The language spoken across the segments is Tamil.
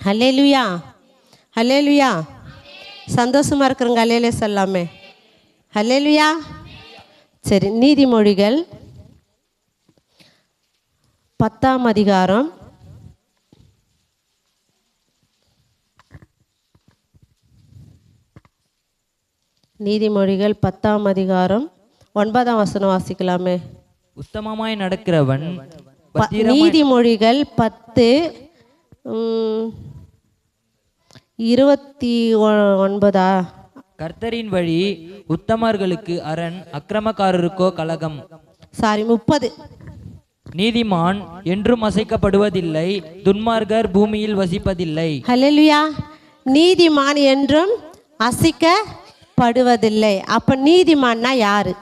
ஹல்லேலூயா, ஹல்லேலூயா. சந்தோஷமாக இருக்கிறவங்க ஹல்லேலூயா சொல்லாமே. ஹல்லேலூயா. சரி, நீதிமொழிகள் 10ஆம் அதிகாரம் நீதிமொழிகள் 10ஆம் அதிகாரம் 9ஆம் வசனம் வாசிக்கலாமே. உத்தமமாய் நடக்கிறவன் நீதிமொழிகள் 10:29. கர்த்தரின் வழி உத்தமர்களுக்கு அரண், அக்கிரமக்காரருக்கோ கலகம். 30. நீதிமான் என்றும் அசைக்கப்படுவதில்லை, துன்மார்க்கர் பூமியில் வசிப்பதில்லை. ஹல்லேலூயா. நீதிமான் என்றும் அசைக்கப்படுவதில்லை. அப்ப நீதிமான்னா யாரு?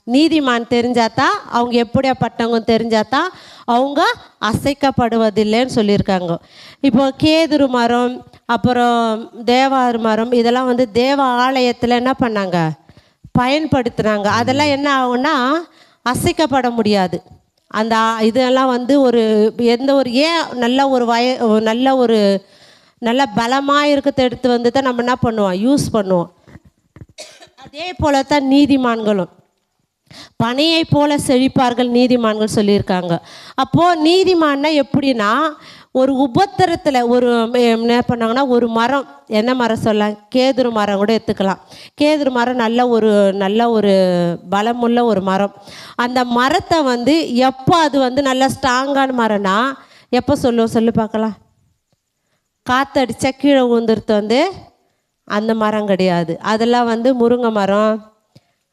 நீதிமான் தெரிஞ்சாதான் அவங்க எப்படியாப்பட்டவங்க தெரிஞ்சாதான் அவங்க அசைக்கப்படுவதில்லைன்னு சொல்லியிருக்காங்க. இப்போ கேதுரு மரம், அப்புறம் தேவாறு மரம், இதெல்லாம் தேவ ஆலயத்தில் என்ன பண்ணாங்க, பயன்படுத்துனாங்க. அதெல்லாம் என்ன ஆகும்னா அசைக்கப்பட முடியாது. அந்த இதெல்லாம் ஒரு எந்த ஒரு நல்ல ஒரு நல்ல பலமாக இருக்கிறத எடுத்து தான் நம்ம என்ன பண்ணுவோம், யூஸ் பண்ணுவோம். அதே போல தான் நீதிமான்களும் பனையை போல செழிப்பார்கள் நீதிமான்கள் சொல்லியிருக்காங்க. அப்போது நீதிமான்னா எப்படின்னா, ஒரு உபத்திரத்தில் என்ன பண்ணாங்கன்னா, ஒரு மரம், என்ன மரம் சொல்லலாம், கேதுரு மரம் கூட எடுத்துக்கலாம். கேதுரு மரம் நல்ல ஒரு பலமுள்ள ஒரு மரம். அந்த மரத்தை எப்போ அது நல்ல ஸ்ட்ராங்கான மரம்னா எப்போ சொல்லு பார்க்கலாம். காற்றடிச்சா கீழே விழுந்துருத்து அந்த மரம் கிடையாது. அதெல்லாம் முருங்கை மரம்,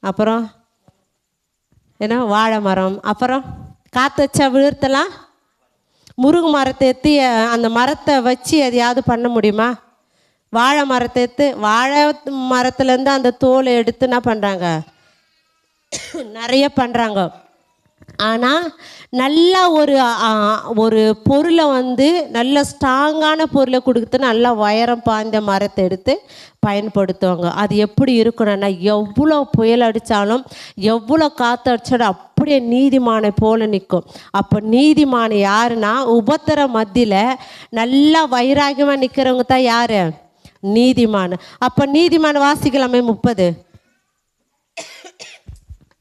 அப்புறம் ஏன்னா வாழை மரம், அப்புறம் காற்று வச்சா விழுத்தலாம். முருங்கை மரத்தை எடுத்து அந்த மரத்தை வச்சு எதையாவது பண்ண முடியுமா? வாழை மரத்தை எடுத்து வாழை மரத்துலேருந்து அந்த தோலை எடுத்து என்ன பண்ணுறாங்க, நிறைய பண்ணுறாங்க. ஆனால் நல்லா ஒரு பொருளை நல்ல ஸ்ட்ராங்கான பொருளை கொடுத்து நல்லா உயரம் பாய்ந்த மரத்தை எடுத்து பயன்படுத்துவாங்க. அது எப்படி இருக்கணும்னா, எவ்வளோ புயல் அடித்தாலும் எவ்வளோ காற்று அடித்தாலும் அப்படியே நீதிமானை போல நிற்கும். அப்போ நீதிமான் யாருன்னா, உபத்திர மத்தியில் நல்லா வைராகியமாக நிற்கிறவங்க தான் யார், நீதிமான். அப்போ நீதிமான் வாசிக்கலாமே. 30.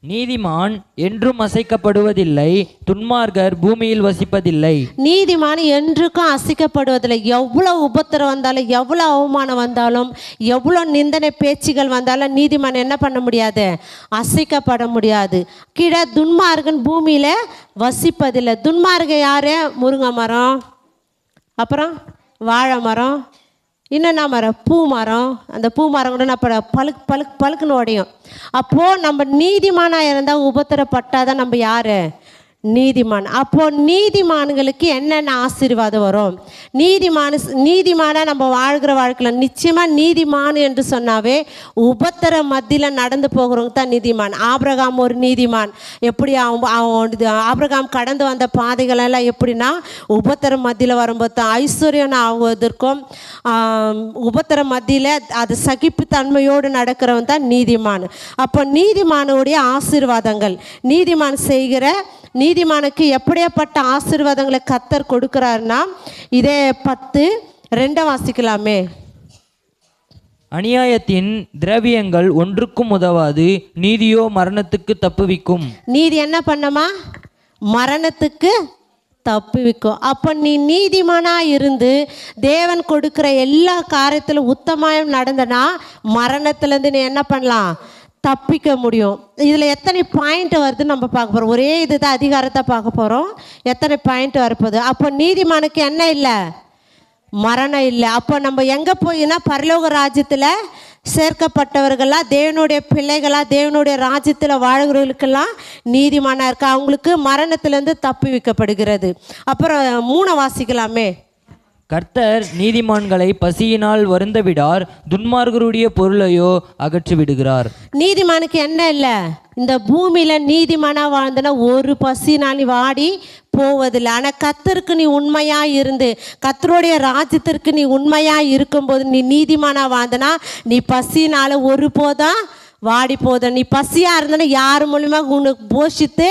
நீதிமான் என்றும் அசைக்கப்படுவதில்லை, துன்மார்க்கர் பூமியில் வசிப்பதில்லை. நீதிமான் என்றுக்கும் அசைக்கப்படுவதில்லை. எவ்வளோ உபத்திரம் வந்தாலும், எவ்வளோ அவமானம் வந்தாலும், எவ்வளோ நிந்தனை பேச்சுகள் வந்தாலும் நீதிமான் என்ன பண்ண முடியாது, அசைக்கப்பட முடியாது. கீழே துன்மார்க்கன் பூமியில் வசிப்பதில்லை. துன்மார்க்க யார்? முருங்கை மரம், அப்புறம் வாழை மரம், இன்னும் மரம், பூ மரம். அந்த பூ மரம் கூட நம்ம பழுக்குன்னு உடையும். அப்போது நம்ம நீதிமானாக இருந்தால் உபத்திரப்பட்டாதான் நம்ம யார், நீதிமான். அப்போது நீதிமான்களுக்கு என்னென்ன ஆசீர்வாதம் வரும்? நீதிமானாக நம்ம வாழ்கிற வாழ்க்கையில் நிச்சயமாக நீதிமான் என்று சொன்னாவே உபத்திர மத்தியில் நடந்து போகிறவங்க தான் நீதிமான். ஆபிரகாம் ஒரு நீதிமான். எப்படி ஆபிரகாம் கடந்து வந்த பாதைகளெல்லாம் எப்படின்னா, உபத்திர மத்தியில் வரும்போது தான் ஐஸ்வர்யம் ஆகுவதற்கும் உபத்திர மத்தியில் அது சகிப்புத்தன்மையோடு நடக்கிறவன் தான் நீதிமான். அப்போ நீதிமானுடைய ஆசீர்வாதங்கள், நீதிமானுக்கு எப்படியாப்பட்ட ஆசீர்வாதங்களை கர்த்தர் கொடுக்கிறாருன்னா, இதே 10:2 வாசிக்கலாமே. அநியாயத்தின் திரவியங்கள் ஒன்றுக்கும் உதவாது, நீதியோ மரணத்துக்கு தப்புவிக்கும். நீதி என்ன பண்ணமா, மரணத்துக்கு தப்புவிக்கும். அப்போ நீ நீதிமானாக இருந்து தேவன் கொடுக்குற எல்லா காரியத்திலும் உத்தமம் நடந்தனா மரணத்துலேருந்து நீ என்ன பண்ணலாம், தப்பிக்க முடியும். இதில் எத்தனை பாயிண்ட் வருதுன்னு நம்ம பார்க்க போகிறோம். ஒரே இதுதான் அதிகாரத்தை பார்க்க போகிறோம். எத்தனை பாயிண்ட் வரப்போகுது. அப்போ நீதிமானுக்கு என்ன இல்லை, மரணம் இல்லை. அப்போ நம்ம எங்கே போயின்னா பரலோக ராஜ்யத்தில் சேர்க்கப்பட்டவர்களாக, தேவனுடைய பிள்ளைகளாக, தேவனுடைய ராஜ்யத்தில் வாழ்கிறவர்களுக்கெல்லாம் நீதிமானாக இருக்கா, அவங்களுக்கு மரணத்திலேருந்து தப்பி வைக்கப்படுகிறது. அப்புறம் 3 வாசிக்கலாமே. கர்த்தர் நீதிமான்களை பசியினால் வருந்த விடார், துன்மார்க்கருடைய பொருளையோ அகற்றி விடுகிறார். நீதிமானுக்கு என்ன இல்லை, இந்த பூமியில் நீதிமானாக வாழ்ந்தனா ஒரு பசினால் நீ வாடி போவதில்லை. ஆனால் கர்த்தருக்கு நீ உண்மையாக இருந்து, கர்த்தருடைய ராஜ்யத்திற்கு நீ உண்மையாக இருக்கும்போது நீ நீதிமானாக வாழ்ந்தனா நீ பசினால் ஒருபோதும் வாடி போத. நீ பசியாக இருந்தனா யார் மூலியமாக உனக்கு போஷித்து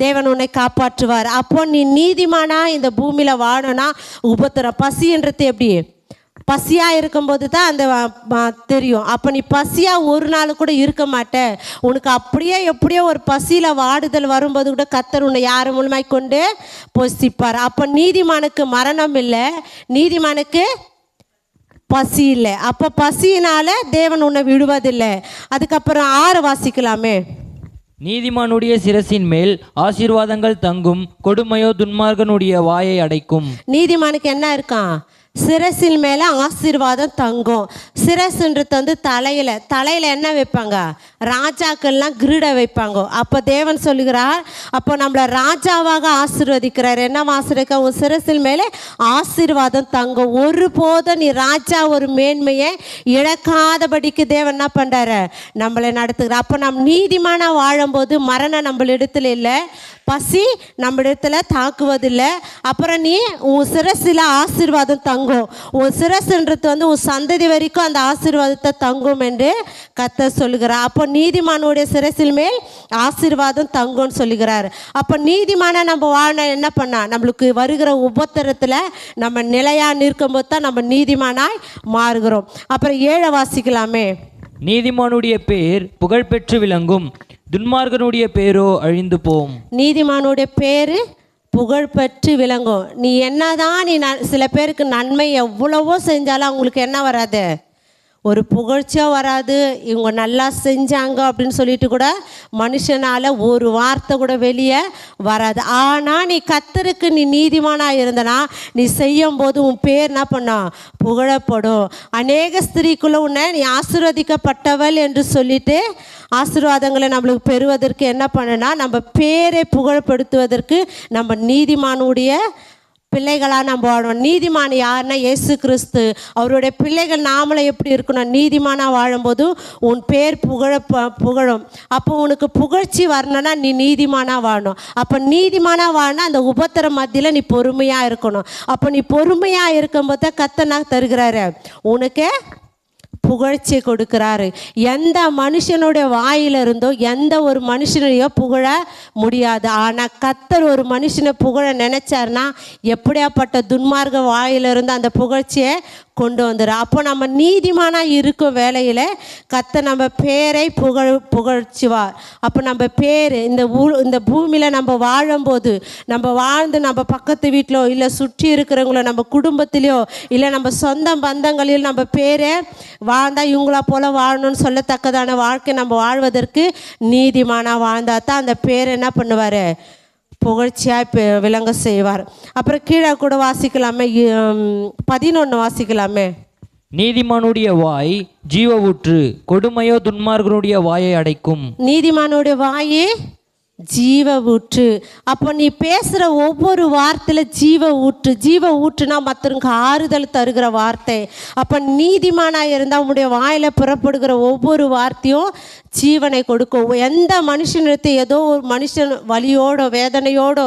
தேவன் உன்னை காப்பாற்றுவார். அப்போ நீ நீதிமானா இந்த பூமியில் வாழணும்னா உபத்திரம், பசின்றது எப்படி பசியாக இருக்கும்போது தான் அந்த தெரியும். அப்போ நீ பசியாக ஒரு நாள் கூட இருக்க மாட்ட. உனக்கு அப்படியே எப்படியோ ஒரு பசியில் வாடுதல் வரும்போது கூட கர்த்தர் உன்னை யார் மூலமாய் கொண்டு போஷிப்பார். அப்போ நீதிமானுக்கு மரணம் இல்லை, நீதிமானுக்கு பசி இல்லை. அப்போ பசியினால தேவன் உன்னை விடுவதில்லை. அதுக்கப்புறம் 6 வாசிக்கலாமே. நீதிமானுடைய சிரசின் மேல் ஆசீர்வாதங்கள் தங்கும், கொடுமையோ துன்மார்கனுடைய வாயை அடைக்கும். நீதிமானுக்கு என்ன இருக்கான்? சிரசின் மேலே ஆசீர்வாதம் தங்கும். சிரசுன்றது வந்து தலையில் என்ன வைப்பாங்க? ராஜாக்கள்லாம் கிரீடம் வைப்பாங்க. அப்போ தேவன் சொல்லுகிறார், அப்போ நம்மளை ராஜாவாக ஆசீர்வதிக்கிறார். என்ன ஆசீர்வதிக்க? உன் சிரசின் மேலே ஆசீர்வாதம் தங்கும். ஒருபோதும் நீ ராஜா ஒரு மேன்மையை இழக்காதபடிக்கு தேவன் என்ன பண்ணுறாரு? நம்மளை நடத்துகிறார். அப்போ நம்ம நீதிமான வாழும்போது மரணம் நம்மளிடத்துல இல்லை, பசி நம்மளிடத்துல தாக்குவதில்லை. அப்புறம் நீ உன் சிரசில் ஆசீர்வாதம் தங்கும். உன் சிரசுன்றது வந்து உன் சந்ததி வரைக்கும் அந்த ஆசீர்வாதத்தை தங்கும் என்று கர்த்தர் சொல்லுகிறார். அப்போ நீதிமானுடைய சிரசில் மேல் ஆசீர்வாதம் தங்கும்னு சொல்லுகிறார். அப்போ நீதிமான நம்ம வாழ என்ன பண்ணா? நம்மளுக்கு வருகிற உபத்திரத்தில் நம்ம நிலையாக நிற்கும்போது தான் நம்ம நீதிமானாய் மாறுகிறோம். அப்புறம் 7 வாசிக்கலாமே. நீதிமானுடைய பேர் புகழ்பெற்று விளங்கும், துன்மார்கனுடைய பேரோ அழிந்து போம். நீதிமானுடைய பேர் புகழ்பெற்று விளங்கும். நீ என்னதான் நீ சில பேருக்கு நன்மை எவ்வளவோ செஞ்சாலும் அவங்களுக்கு என்ன வராது? ஒரு புகழ்ச்சியாக வராது. இவங்க நல்லா செஞ்சாங்க அப்படின்னு சொல்லிட்டு கூட மனுஷனால் ஒரு வார்த்தை கூட வெளியே வராது. ஆனால் நீ கர்த்தருக்கு நீ நீதிமானாக இருந்தனா நீ செய்யும்போது உன் பேர் என்ன பண்ணா? புகழப்படும். அநேக ஸ்திரீக்குள்ளே உன்னை நீ ஆசீர்வதிக்கப்பட்டவள் என்று சொல்லிட்டு ஆசீர்வாதங்களை நம்மளுக்கு பெறுவதற்கு என்ன பண்ணுனா, நம்ம பேரை புகழ்படுத்துவதற்கு நம்ம நீதிமானுடைய பிள்ளைகளாக நம்ம வாழணும். நீதிமான் யாருன்னா இயேசு கிறிஸ்து. அவருடைய பிள்ளைகள் நாமளை எப்படி இருக்கணும்? நீதிமானாக வாழும்போது உன் பேர் புகழும். அப்போ உனக்கு புகழ்ச்சி வரணும்னா நீ நீதிமானாக வாழணும். அப்போ நீதிமானாக வாழனா அந்த உபத்திர மத்தியில் நீ பொறுமையாக இருக்கணும். அப்போ நீ பொறுமையாக இருக்கும்போது தான் கர்த்தர் தருகிறாரு, உனக்கு புகழ்ச்சி கொடுக்கிறாரு. எந்த மனுஷனுடைய வாயிலிருந்தோ எந்த ஒரு மனுஷனையோ புகழ முடியாது. ஆனால் கர்த்தர் ஒரு மனுஷனை புகழ நினைச்சாருன்னா எப்படியாப்பட்ட துன்மார்க்க வாயிலிருந்து அந்த புகழ்ச்சியை கொண்டு வந்துடும். அப்போ நம்ம நீதிமானாக இருக்கும் வேலையில் கர்த்தர் நம்ம பேரை புகழ்ச்சிவார். அப்போ நம்ம பேர் இந்த பூமியில் நம்ம வாழும்போது, நம்ம வாழ்ந்து நம்ம பக்கத்து வீட்டிலோ இல்லை சுற்றி இருக்கிறவங்களோ நம்ம குடும்பத்திலையோ இல்லை நம்ம சொந்த பந்தங்களில் நம்ம பேரை வாழ்ந்தால் இவங்களா போல் வாழணும்னு சொல்லத்தக்கதான வாழ்க்கை நம்ம வாழ்வதற்கு நீதிமானாக வாழ்ந்தால் தான் அந்த பேர் என்ன பண்ணுவார்? புகழ்ச்சியாக விளங்க செய்வார். அப்புறம் கீழே கூட வாசிக்கலாமே, 11 வாசிக்கலாமே. நீதிமானுடைய வாய் ஜீவ ஊற்று, கொடுமையோ துன்மார்கனுடைய வாயை அடைக்கும். நீதிமானுடைய வாயே ஜீவ ஊற்று. அப்போ நீ பேசுகிற ஒவ்வொரு வார்த்தையில் ஜீவ ஊற்றுனா மற்றவங்க ஆறுதல் தருகிற வார்த்தை. அப்போ நீதிமானாக இருந்தால் உன்னுடைய வாயில் புறப்படுகிற ஒவ்வொரு வார்த்தையும் ஜீவனை கொடுக்கும். எந்த மனுஷனிடத்தை ஏதோ ஒரு மனுஷன் வலியோட வேதனையோட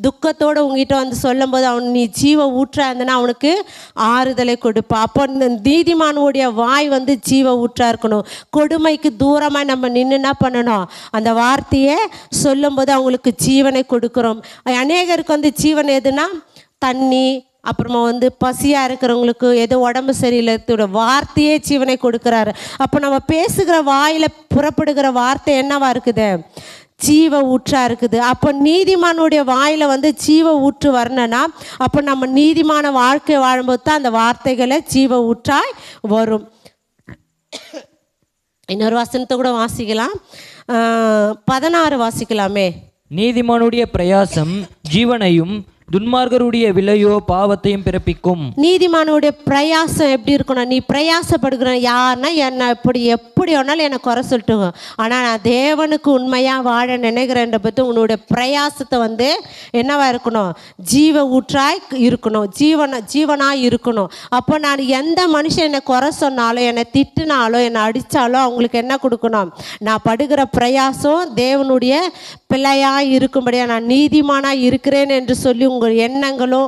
துக்கத்தோடு உங்ககிட்ட வந்து சொல்லும்போது அவன் நீ ஜீவ ஊற்றா இருந்தனா அவனுக்கு ஆறுதலை கொடுப்பான். அப்போ இந்த நீதிமானுடைய வாய் வந்து ஜீவ ஊற்றா இருக்கணும். கொடுமைக்கு தூரமாக நம்ம நின்று என்ன பண்ணணும்? அந்த வார்த்தையை சொல்லும்போது அவங்களுக்கு ஜீவனை கொடுக்குறோம். அநேகருக்கு வந்து ஜீவன் எதுனா தண்ணி, அப்புறமா வந்து பசியாக இருக்கிறவங்களுக்கு ஏதோ உடம்பு சரியில்லை வார்த்தையே ஜீவனை கொடுக்குறாரு. அப்போ நம்ம பேசுகிற வாயில் புறப்படுகிற வார்த்தை என்னவா இருக்குது? ஜீவ ஊற்றா இருக்குது. அப்போ நீதிமானுடைய வாயில் வந்து ஜீவ ஊற்று வரணும்னா அப்போ நம்ம நீதிமான வாழ்க்கை வாழும்போது தான் அந்த வார்த்தைகளை ஜீவ ஊற்றாய் வரும். இன்னொரு வசனத்தை கூட வாசிக்கலாம், 16 வாசிக்கலாமே. நீதிமானுடைய பிரயாசம் ஜீவனையும் துன்மார்கருடைய விலையோ பாவத்தையும் பிறப்பிக்கும். நீதிமானுடைய பிரயாசம் எப்படி இருக்கணும்? நீ பிரயாசப்படுகிற யாருன்னா என்னை எப்படி வேணாலும் என்னை குறை சொல்லிட்டு, ஆனால் நான் தேவனுக்கு உண்மையாக வாழ நினைக்கிறேன்ற பற்றி உன்னுடைய பிரயாசத்தை வந்து என்னவா இருக்கணும்? ஜீவ ஊற்றாய் இருக்கணும், ஜீவனாக இருக்கணும். அப்போ நான் எந்த மனுஷன் என்னை குறை சொன்னாலும் என்னை திட்டினாலோ என்னை அடித்தாலோ அவங்களுக்கு என்ன கொடுக்கணும்? நான் படுகிற பிரயாசம் தேவனுடைய பிள்ளையாக இருக்கும்படியாக நான் நீதிமானாக இருக்கிறேன் என்று சொல்லி உங்கள் எண்ணங்களோ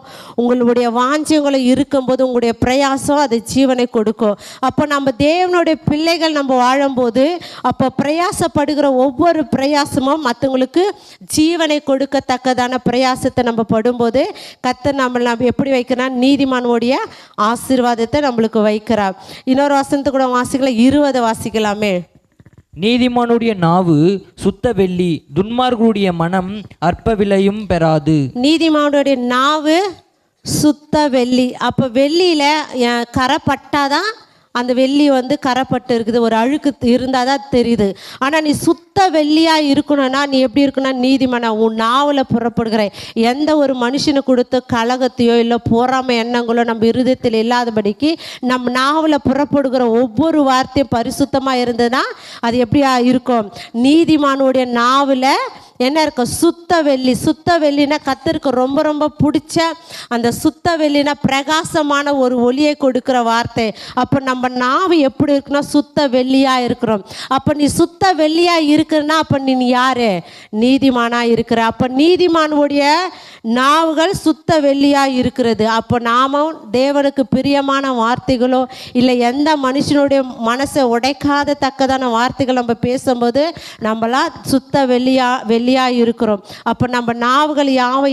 உங்களுடைய வாஞ்சியங்களோ இருக்கும்போது உங்களுடைய பிரயாசம் அது ஜீவனை கொடுக்கும். அப்போ நம்ம தேவனுடைய பிள்ளைகள் நம்ம வாழும்போது அப்போ பிரயாசப்படுகிற ஒவ்வொரு பிரயாசமும் மற்றவங்களுக்கு ஜீவனை கொடுக்கத்தக்கதான பிரயாசத்தை நம்ம படும்போது கர்த்தர் நம்ம எப்படி வைக்கிறார்? நீதிமானுடைய ஆசீர்வாதத்தை நம்மளுக்கு வைக்கிறார். இன்னொரு வசனத்தை கூட வாசிக்கலாம், 20 வாசிக்கலாமே. நீதிமானுடைய நாவு சுத்த வெள்ளி, துன்மார்க்கருடைய மனம் அற்ப விலையும் பெறாது. நீதிமானுடைய நாவு சுத்த வெள்ளி. அப்போ வெள்ளியில் கரை பட்டாதான் அந்த வெள்ளி கரைப்பட்டு இருக்குது, ஒரு அழுக்கு இருந்தால் தான் தெரியுது. ஆனால் நீ சுத்த வெள்ளியாக இருக்கணும்னா நீ எப்படி இருக்கணும்? நீதிமானா உன் நாவில் புறப்படுகிற எந்த ஒரு மனுஷனு கொடுத்த கலகத்தையோ இல்லை பொறாமை எண்ணங்களோ நம்ம இருதயத்தில் இல்லாதபடிக்கு நம்ம நாவில் புறப்படுகிற ஒவ்வொரு வார்த்தையும் பரிசுத்தமாக இருந்ததுன்னா அது எப்படியா இருக்கும்? நீதிமானுடைய நாவில் என்ன இருக்கும்? சுத்த வெள்ளி. சுத்த வெள்ளினா கர்த்தருக்கு ரொம்ப ரொம்ப பிடிச்ச அந்த சுத்த வெள்ளினா பிரகாசமான ஒரு ஒளியை கொடுக்குற வார்த்தை. அப்போ நம்ம நாவு எப்படி இருக்குன்னா சுத்த வெள்ளியாக இருக்கிறோம். அப்போ நீ சுத்த வெள்ளியாக இருக்கிறன்னா அப்போ நீ யாரு? நீதிமானாக இருக்கிற. அப்போ நீதிமானுடைய நாவுகள் சுத்த வெள்ளியாக இருக்கிறது. அப்போ நாமும் தேவனுக்கு பிரியமான வார்த்தைகளோ இல்லை எந்த மனுஷனுடைய மனசை உடைக்காத தக்கதான வார்த்தைகள் நம்ம பேசும்போது நம்மளாம் சுத்த வெள்ளியாக இருக்கிறோம். அப்போ நம்ம நாவுகள்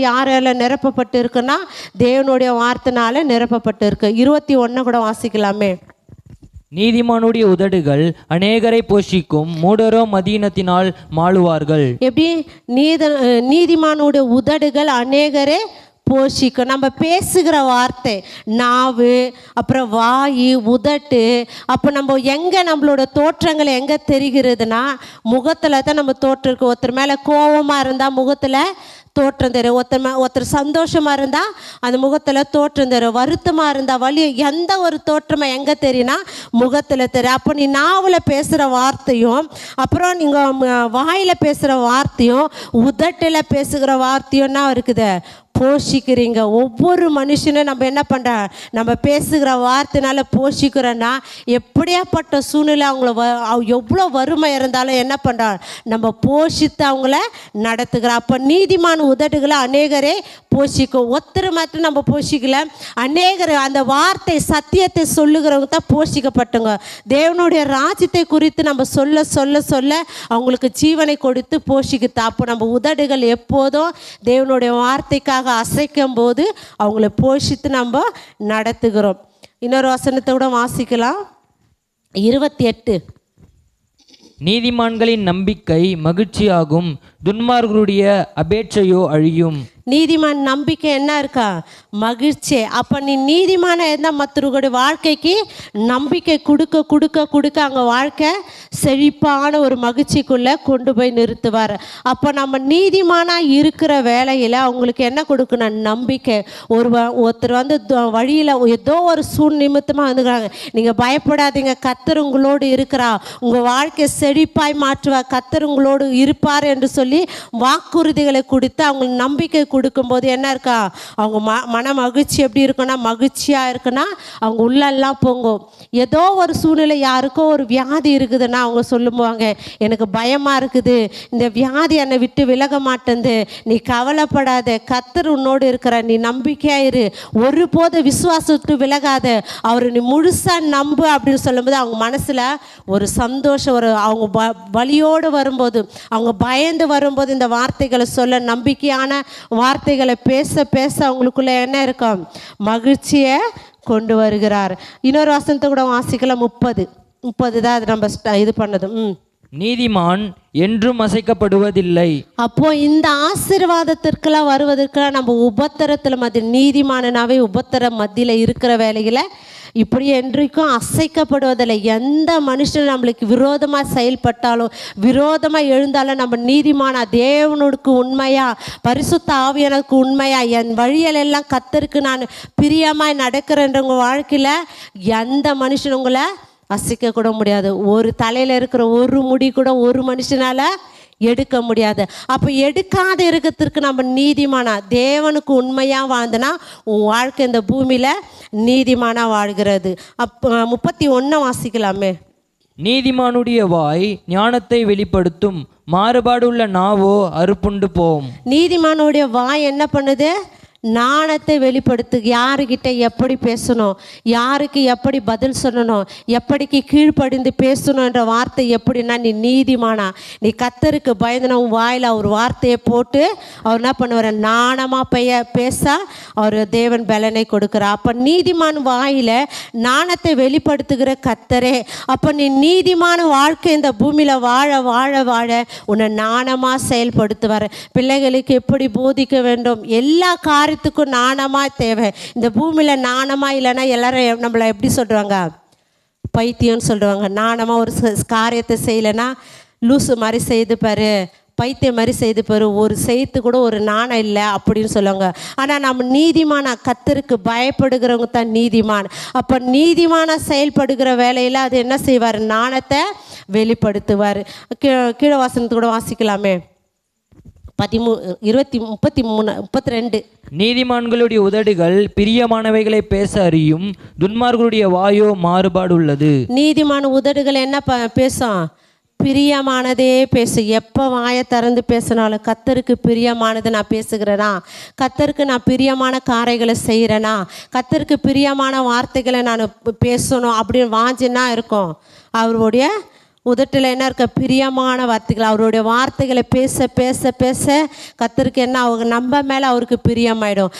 யாரால நிரப்பப்பட்டு இருக்குன்னா தேவனுடைய வார்த்தைனால நிரப்பப்பட்டு இருக்கு. 21 கூட வாசிக்கலாமே. நீதிமானுடைய உதடுகள் அநேகரை போஷிக்கும், மூடரோ மதீனத்தினால் மாளுவார்கள். எப்படி? நீதிமானுடைய உதடுகள் அநேகரை போஷிக்கும். நம்ம பேசுகிற வார்த்தை, நாவு, அப்புறம் வாய், உதட்டு. அப்போ நம்ம எங்கே நம்மளோட தோற்றங்கள் எங்கே தெரிகிறதுனா முகத்தில் தான் நம்ம தோற்றம் இருக்கு. ஒருத்தர் மேலே கோபமாக இருந்தால் முகத்தில் தோற்றம் தரும். ஒருத்தர் சந்தோஷமாக இருந்தால் அந்த முகத்தில் தோற்றம் தரும். வருத்தமாக இருந்தால் வலி, எந்த ஒரு தோற்றமாக எங்கே தெரியும்னா முகத்தில் தெரியும். அப்போ நீ நாவில் பேசுகிற வார்த்தையும் அப்புறம் நீங்கள் வாயில் பேசுகிற வார்த்தையும் உதட்டில் பேசுகிற வார்த்தையும்னா இருக்குது போஷிக்கிறீங்க. ஒவ்வொரு மனுஷனும் நம்ம என்ன பண்ணுறோம்? நம்ம பேசுகிற வார்த்தைனால போஷிக்கிறோன்னா எப்படியாப்பட்ட சூழ்நிலை அவங்கள எவ்வளோ வறுமை இருந்தாலும் என்ன பண்ணுறோம்? நம்ம போஷித்து அவங்கள நடத்துகிறோம். அப்போ நீதிமான உதடுகளை அநேகரே போஷிக்கும். ஒருத்தர் மட்டும் நம்ம போஷிக்கல, அநேகர் அந்த வார்த்தை சத்தியத்தை சொல்லுகிறவங்க தான் போஷிக்கப்பட்டுங்க. தேவனுடைய ராஜ்யத்தை குறித்து நம்ம சொல்ல சொல்ல சொல்ல அவங்களுக்கு ஜீவனை கொடுத்து போஷிக்குது. அப்போ நம்ம உதடுகள் எப்போதும் தேவனுடைய வார்த்தைக்காக அசைக்கும் போது அவங்கள போஷித்து நம்ம நடத்துகிறோம். இன்னொரு வசனத்தை கூட வாசிக்கலாம், 28. நீதிமான்களின் நம்பிக்கை மகிழ்ச்சியாகும், துன்மார்க்கருடைய அபேட்சையோ அழியும். நீதிமான் நம்பிக்கை என்ன இருக்கா? மகிழ்ச்சி. அப்போ நீ நீதிமான இருந்தால் மற்றவர்களுடைய வாழ்க்கைக்கு நம்பிக்கை கொடுக்க கொடுக்க கொடுக்க அவங்க வாழ்க்கை செழிப்பான ஒரு மகிழ்ச்சிக்குள்ளே கொண்டு போய் நிறுத்துவார். அப்போ நம்ம நீதிமானாக இருக்கிற வேலையில் அவங்களுக்கு என்ன கொடுக்கணும்? நம்பிக்கை. ஒருத்தர் வழியில் ஏதோ ஒரு நிமித்தமாக வந்துக்கிறாங்க, நீங்கள் பயப்படாதீங்க, கர்த்தர் உங்களோடு இருக்கிறா, உங்கள் வாழ்க்கை செழிப்பாய் மாற்றுவார், கர்த்தர் உங்களோடு இருப்பார் என்று சொல்லி வாக்குறுதிகளை கொடுத்து அவங்களுக்கு நம்பிக்கை கொடுக்கும்போது என்ன இருக்கா? அவங்க மன மகிழ்ச்சி எப்படி இருக்குன்னா, மகிழ்ச்சியாக இருக்குன்னா அவங்க உள்ளெல்லாம் பொங்கும். ஏதோ ஒரு சூழ்நிலை, யாருக்கோ ஒரு வியாதி இருக்குதுன்னா அவங்க சொல்லுவாங்க, எனக்கு பயமாக இருக்குது, இந்த வியாதி என்னை விட்டு விலக மாட்டேங்குது, நீ கவலைப்படாத, கர்த்தர் உன்னோடு இருக்கிற, நீ நம்பிக்கையாக இரு, ஒருபோது விசுவாசத்து விலகாத, அவர் நீ முழுசாக நம்பு அப்படின்னு சொல்லும்போது அவங்க மனசில் ஒரு சந்தோஷம் வரும். அவங்க வலியோடு வரும்போது, அவங்க பயந்து வரும்போது இந்த வார்த்தைகளை சொல்ல, நம்பிக்கையான வார்த்தைகளை பேச பேச அவங்களுக்குள்ள என்ன இருக்கும்? மகிழ்ச்சியை கொண்டு வருகிறார். இன்னொரு வசனத்தை கூட வாசிக்கலாம், 30 தான் அது நம்ம இது பண்ணது. நீதிமான் என்றும் அசைக்கப்படுவதில்லை. அப்போ இந்த ஆசீர்வாதத்திற்கெல்லாம் வருவதற்கெல்லாம் நம்ம உபத்திரத்தில் நீதிமானனாவே உபத்திர மத்தியில் இருக்கிற வேலையில் இப்படி என்றைக்கும் அசைக்கப்படுவதில்லை. எந்த மனுஷன் நம்மளுக்கு விரோதமாக செயல்பட்டாலும் விரோதமாக எழுந்தாலும் நம்ம நீதிமான தேவனுக்கு உண்மையா, பரிசுத்த ஆவியானவருக்கு உண்மையா, என் வழியிலெல்லாம் கர்த்தருக்கு நான் பிரியமாய் நடக்கிறேன்றவங்க வாழ்க்கையில் எந்த மனுஷன் உங்களை அசைக்க கூட முடியாது. ஒரு தலையில் இருக்கிற ஒரு முடி கூட ஒரு மனுஷனால் எடுக்க முடியாது. அப்போ எடுக்காத இருக்கிறதுக்கு நம்ம நீதிமானா தேவனுக்கு உண்மையாக வாழ்ந்தனா உன் வாழ்க்கை இந்த பூமியில் நீதிமானாக வாழ்கிறது. அப்போ 31 வாசிக்கலாமே. நீதிமானுடைய வாய் ஞானத்தை வெளிப்படுத்தும், மாறுபாடு உள்ள நாவோ அறுப்புண்டு போம். நீதிமானுடைய வாய் என்ன பண்ணுது? நாணத்தை வெளிப்படுத்து. யாருக்கிட்ட எப்படி பேசணும், யாருக்கு எப்படி பதில் சொல்லணும், எப்படிக்கு கீழ்ப்படிந்து பேசணுன்ற வார்த்தை எப்படின்னா, நீ நீதிமானா, நீ கர்த்தருக்கு பயந்துன உன் வாயில் அவர் வார்த்தையை போட்டு அவர் என்ன பண்ணுவார், நாணமாக பேச அவர் தேவன் பலனை கொடுக்குறார். அப்போ நீதிமான் வாயில் நாணத்தை வெளிப்படுத்துகிற கர்த்தரே. அப்போ நீ நீதிமான வாழ்க்கை இந்த பூமியில் வாழ வாழ வாழ உன்னை நாணமாக செயல்படுத்துவார். பிள்ளைகளுக்கு எப்படி போதிக்க வேண்டும், எல்லா காரியத்துக்கும் நாணமாக தேவை. இந்த பூமியில் நாணமாக இல்லைன்னா எல்லாரும் நம்மளை எப்படி சொல்கிறாங்க, பைத்தியம்னு சொல்லுவாங்க. நாணமாக ஒரு காரியத்தை செய்யலைன்னா லூசு மாதிரி செய்து பாரு, பைத்தியம் மாதிரி செய்து பாரு, ஒரு செய்து கூட ஒரு நாணம் இல்லை அப்படின்னு சொல்லுவாங்க. ஆனால் நம்ம நீதிமான கர்த்தருக்கு பயப்படுகிறவங்க தான் நீதிமான். அப்போ நீதிமான செயல்படுகிற வேலையில் அது என்ன செய்வார், நாணத்தை வெளிப்படுத்துவார். கீழே வாசனத்து கூட வாசிக்கலாமே, 32 நீதிமான்களுடைய உதடுகள் பிரியமானவைகளை பேச அறியும், துன்மார்களுடைய வாயோ மாறுபாடு உள்ளது. நீதிமான உதடுகள் என்ன பேசும், பிரியமானதே பேசு. எப்போ வாயை திறந்து பேசினாலும் கர்த்தருக்கு பிரியமானது நான் பேசுகிறேனா, கர்த்தருக்கு நான் பிரியமான காரியங்களை செய்கிறேனா, கர்த்தருக்கு பிரியமான வார்த்தைகளை நான் பேசணும் அப்படின்னு வாஞ்சின்னா இருக்கும். அவருடைய உதட்டில் என்ன இருக்க, பிரியமான வார்த்தைகள். அவருடைய வார்த்தைகளை பேச பேச பேச கர்த்தருக்கு என்ன, அவங்க நம்ம மேலே அவருக்கு பிரியமாயிடும்.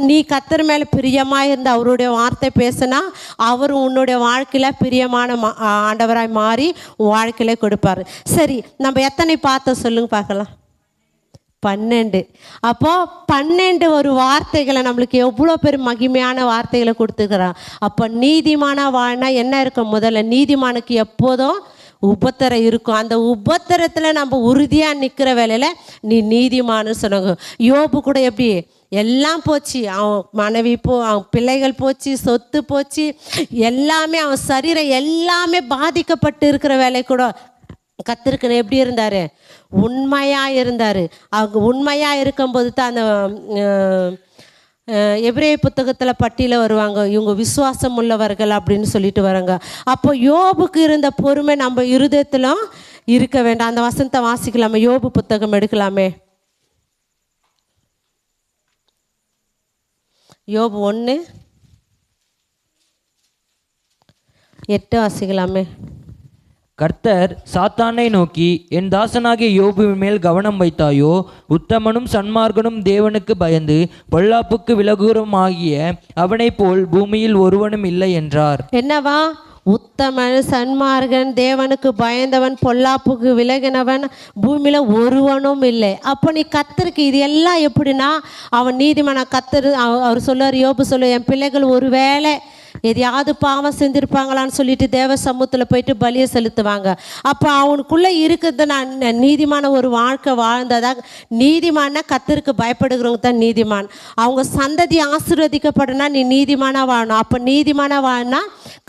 நீ கர்த்தர் மேலே பிரியமாக இருந்து அவருடைய வார்த்தை பேசினா அவர் உன்னுடைய வாழ்க்கையில் பிரியமான ஆண்டவராய் மாறி உன் வாழ்க்கையில கொடுப்பார். சரி, நம்ம எத்தனை பார்த்தோம் சொல்லுங்க பார்க்கலாம், 12. அப்போது 12 ஒரு வார்த்தைகளை நம்மளுக்கு எவ்வளோ பேர் மகிமையான வார்த்தைகளை கொடுத்துக்கிறான். அப்போ நீதிமான வாழ்னா என்ன இருக்கும், முதல்ல நீதிமானுக்கு எப்போதும் உபத்திரம் இருக்கும். அந்த உபத்திரத்தில் நம்ம உறுதியாக நிற்கிற வேலையில் நீ நீதிமான்னு சொன்னாங்க. யோபு கூட எப்படி எல்லாம் போச்சு, அவன் மனைவி அவன் பிள்ளைகள் போச்சு, சொத்து போச்சு, எல்லாமே அவன் சரீரம் எல்லாமே பாதிக்கப்பட்டு இருக்கிற வேலை கூட கர்த்தருக்கு எப்படி இருந்தார், உண்மையாக இருந்தார். அவங்க உண்மையாக இருக்கும்போது தான் அந்த எபிரேய புத்தகத்தில் பட்டியலில் வருவாங்க, இவங்க விசுவாசம் உள்ளவர்கள் அப்படின்னு சொல்லிட்டு வராங்க. அப்போ யோபுக்கு இருந்த பொறுமை நம்ம இருதயத்திலும் இருக்க வேண்டாம். அந்த வசனத்தை வாசிக்கலாமே, யோபு புத்தகம் எடுக்கலாமே, யோபு 1:8 வாசிக்கலாமே. கர்த்தர் சாத்தானை நோக்கி, என் தாசனாகிய யோபுவின் மேல் கவனம் வைத்தாயோ, உத்தமனும் சன்மார்க்கனும் தேவனுக்கு பயந்து பொல்லாப்புக்கு விலகுறமாகிய அவனை போல் பூமியில் ஒருவனும் இல்லை என்றார். என்னவா, உத்தமன் சன்மார்கன் தேவனுக்கு பயந்தவன் பொல்லாப்புக்கு விலகினவன் பூமியில் ஒருவனும் இல்லை. அப்போ நீ கர்த்தருக்கு இது எல்லாம் எப்படின்னா, அவன் நீதிமான கர்த்தர் அவர் சொல்லுவார், யோபு சொல்லுவார், என் பிள்ளைகள் ஒரு வேளை எதையாவது பாவம் செஞ்சுருப்பாங்களான்னு சொல்லிட்டு தேவ சமூகத்தில் போயிட்டு பலியை செலுத்துவாங்க. அப்போ அவனுக்குள்ளே இருக்கிறது நான் நீதிமான ஒரு வாழ்க்கை வாழ்ந்ததாக. நீதிமானா கர்த்தருக்கு பயப்படுகிறவங்க தான் நீதிமான். அவங்க சந்ததி ஆசீர்வதிக்கப்படனா நீ நீதிமானா வாழணும். அப்போ நீதிமானா வாழ்னா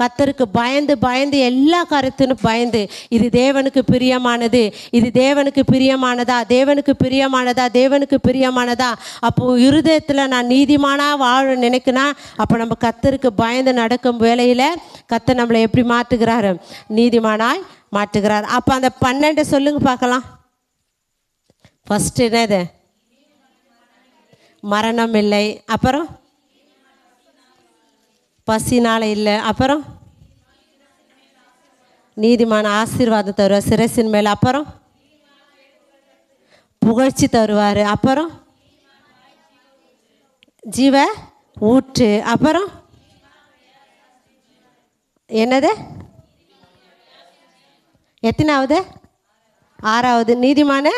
கர்த்தருக்கு பயந்து பயந்து எல்லா காரியத்திலும் பயந்து, இது தேவனுக்கு பிரியமானது, இது தேவனுக்கு பிரியமானதா, தேவனுக்கு பிரியமானதா, தேவனுக்கு பிரியமானதா. அப்போ இருதயத்தில் நான் நீதிமானா வாழ நினைக்கினா, அப்போ நம்ம கர்த்தருக்கு பயந்து நடக்கும் வேளையில் கர்த்தர் நம்மளை எப்படி மாற்றுகிறார், நீதிமானாய் மாற்றுகிறார். அப்போ அந்த 12 சொல்லுங்க பார்க்கலாம். ஃபர்ஸ்ட் என்னது, மரணம் இல்லை, அப்புறம் பசினால இல்லை, அப்புறம் நீதிமான ஆசீர்வாதம் தருவார் சிரசின் மேலே, அப்புறம் புகழ்ச்சி தருவார், அப்புறம் ஜீவ ஊற்று, அப்புறம் என்னது, எத்தனாவது, 6வது நீதிமான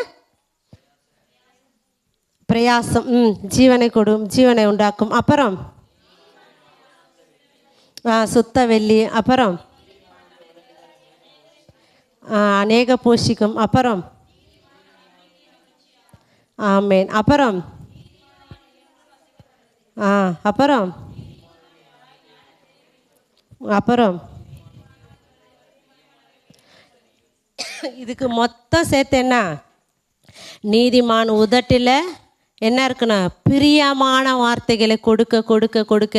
பிரயாசம், ஜீவனை ஜீவனை உண்டாக்கும், அப்புறம் சுத்த வெள்ளி, அப்புறம் அநேக போஷிக்கும், அப்புறம் ஆமேன், அப்புறம் அப்புறம் அப்புறம் இதுக்கு மொத்தம் சேர்த்து என்ன, நீதிமான் உதட்டில் என்ன இருக்குன்னா பிரியமான வார்த்தைகளை கொடுக்க கொடுக்க கொடுக்க,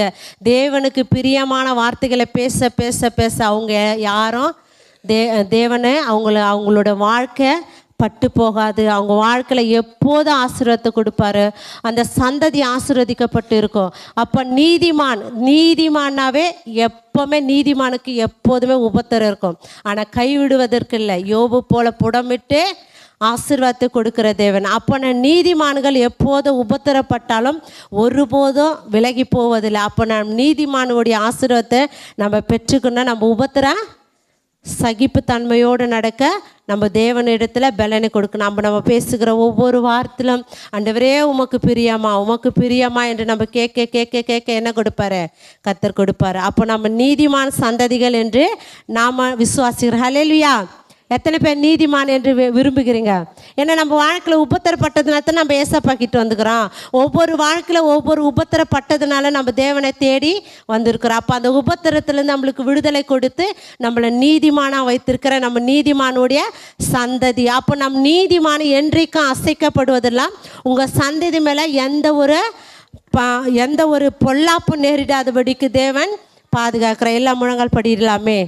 தேவனுக்கு பிரியமான வார்த்தைகளை பேச பேச பேச அவங்க யாரும் தேவனை அவங்களோட வாழ்க்கை பட்டு போகாது. அவங்க வாழ்க்கையில் எப்போதும் ஆசீர்வாதத்தை கொடுப்பாரு. அந்த சந்ததி ஆசீர்வதிக்கப்பட்டு இருக்கும். அப்போ நீதிமானாவே எப்போவுமே நீதிமானுக்கு எப்போதுமே உபத்திரம் இருக்கும். ஆனால் கைவிடுவதற்கு இல்லை. யோபு போல புடமிட்டு ஆசீர்வாதத்தை கொடுக்கிற தேவன். அப்போ நீதிமான்கள் எப்போதும் உபத்திரப்பட்டாலும் ஒருபோதும் விலகி போவதில்லை. அப்போ நீதிமானுடைய ஆசீர்வாதத்தை நம்ம பெற்றுக்கணும். நம்ம சகிப்புத்தன்மையோடு நடக்க நம்ம தேவனிடத்தில் பலனை கொடுக்கணும். நம்ம பேசுகிற ஒவ்வொரு வார்த்தையிலும் ஆண்டவரே உமக்கு பிரியமா என்று நம்ம கேட்க என்ன கொடுப்பாரு? கர்த்தர் கொடுப்பாரு. அப்போ நம்ம நீதிமான் சந்ததிகள் என்று நாம் விசுவாசிக்கிறோம். ஹல்லேலூயா. எத்தனை பேர் நீதிமான் என்று விரும்புகிறீங்க? ஏன்னா நம்ம வாழ்க்கையில் உபத்திரப்பட்டதுனால தான் நம்ம ஏசப்பாக்கிட்டு வந்துக்கிறோம். ஒவ்வொரு வாழ்க்கையில் ஒவ்வொரு உபத்திரப்பட்டதுனால நம்ம தேவனை தேடி வந்திருக்கிறோம். அப்போ அந்த உபத்திரத்துலேருந்து நம்மளுக்கு விடுதலை கொடுத்து நம்மளை நீதிமானாக வைத்திருக்கிற நம்ம நீதிமானுடைய சந்ததி. அப்போ நம்ம நீதிமான என்றைக்கும் அசைக்கப்படுவதெல்லாம் உங்கள் சந்ததி மேலே எந்த ஒரு பொல்லாப்பு நேரிடாதபடிக்கு தேவன் பாதுகாக்கிற. எல்லா முழங்கால் படிடலாமே.